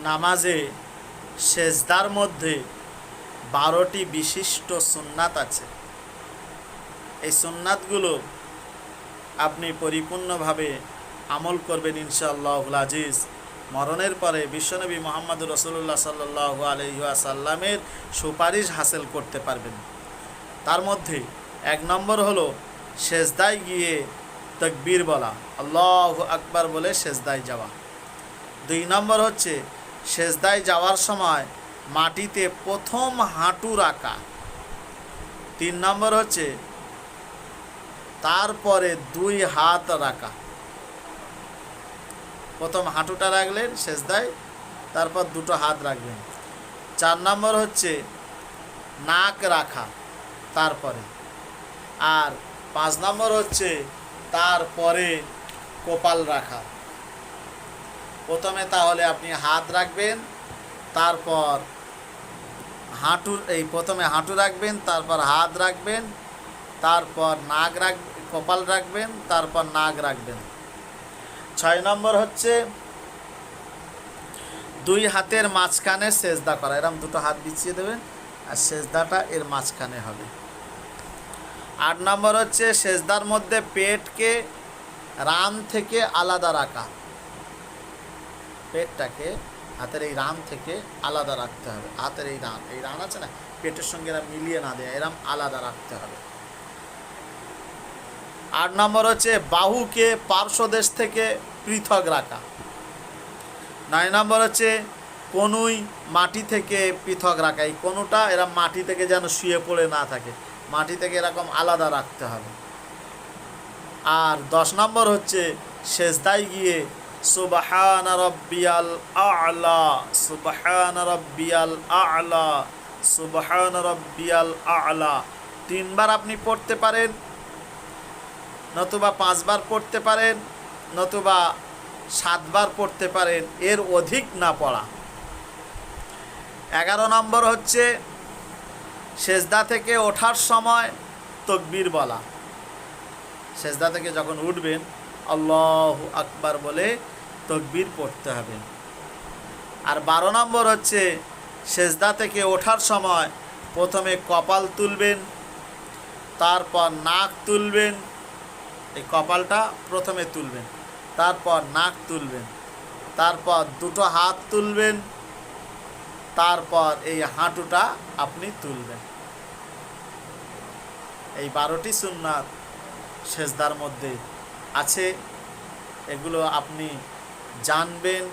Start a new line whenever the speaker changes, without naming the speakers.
নামাজে সেজদার মধ্যে 12টি বিশিষ্ট সুন্নাত আছে। এই সুন্নাতগুলো আপনি পরিপূর্ণভাবে আমল করবেন ইনশাআল্লাহুল আজিজ। মরণের পরে বিশ্বনবী মুহাম্মদ রাসূলুল্লাহ সাল্লাল্লাহু আলাইহি ওয়াসাল্লামের সুপারিশ হাসিল করতে পারবেন। তার মধ্যে 1 নম্বর হলো সেজদায় গিয়ে তাকবীর বলা, আল্লাহু আকবার বলে সেজদায় যাওয়া। 2 নম্বর হচ্ছে সেজদায় যাওয়ার সময় মাটিতে প্রথম হাঁটু রাখা। 3 নম্বর হচ্ছে তারপরে 2 হাত রাখা। প্রথম হাঁটুটা রাখলেন সেজদায়, তারপর 2টো হাত রাখবেন। 4 নম্বর হচ্ছে নাক রাখা তারপরে, আর 5 নম্বর হচ্ছে তারপরে কপাল রাখা। প্রথমে তাহলে আপনি হাত রাখবেন, তারপর প্রথমে হাঁটু রাখবেন, তারপর হাত রাখবেন, তারপর কপাল রাখবেন, তারপর নাক রাখবেন। 6 নম্বর হচ্ছে 2 হাতের মাঝখানে সেজদা করা। এরকম 2টো হাত বিছিয়ে দেবেন আর সেজদাটা এর মাঝখানে হবে। 8 নম্বর হচ্ছে সেজদার মধ্যে পেটকে রান থেকে আলাদা রাখা। পেটটাকে হাতের এই রান থেকে আলাদা রাখতে হবে। হাতের এই রান আছে না, পেটের সঙ্গে এরা মিলিয়ে না দেয়, এরম আলাদা রাখতে হবে। 8 নম্বর হচ্ছে বাহুকে পার্শ্বদেশ থেকে পৃথক রাখা। 9 নম্বর হচ্ছে কনুই মাটি থেকে পৃথক রাখা। এই কনুটা এরা মাটি থেকে যেন শুয়ে পড়ে না থাকে, মাটি থেকে এরকম আলাদা রাখতে হবে। আর 10 নম্বর হচ্ছে সেজদায় গিয়ে সুবহানা রাব্বিয়াল আ'লা, সুবহানা রাব্বিয়াল আ'লা, সুবহানা রাব্বিয়াল আ'লা 3 বার আপনি পড়তে পারেন, নতুবা 5 বার পড়তে পারেন, নতুবা 7 বার পড়তে পারেন, এর অধিক না পড়া। 11 নম্বর হচ্ছে সেজদা থেকে ওঠার সময় তাকবীর বলা। সেজদা থেকে যখন উঠবেন আল্লাহু আকবার বলে তাকবীর পড়তে হবে। আর 12 নম্বর হচ্ছে সেজদা থেকে ওঠার সময় প্রথমে কপাল তুলবেন, তারপর নাক তুলবেন। এই কপালটা প্রথমে তুলবেন, তারপর নাক তুলবেন, তারপর 2টো হাত তুলবেন, তারপর এই হাঁটুটা আপনি তুলবেন। এই 12টি সুন্নাত সেজদার মধ্যে আছে, এগুলো আপনি জানবেন।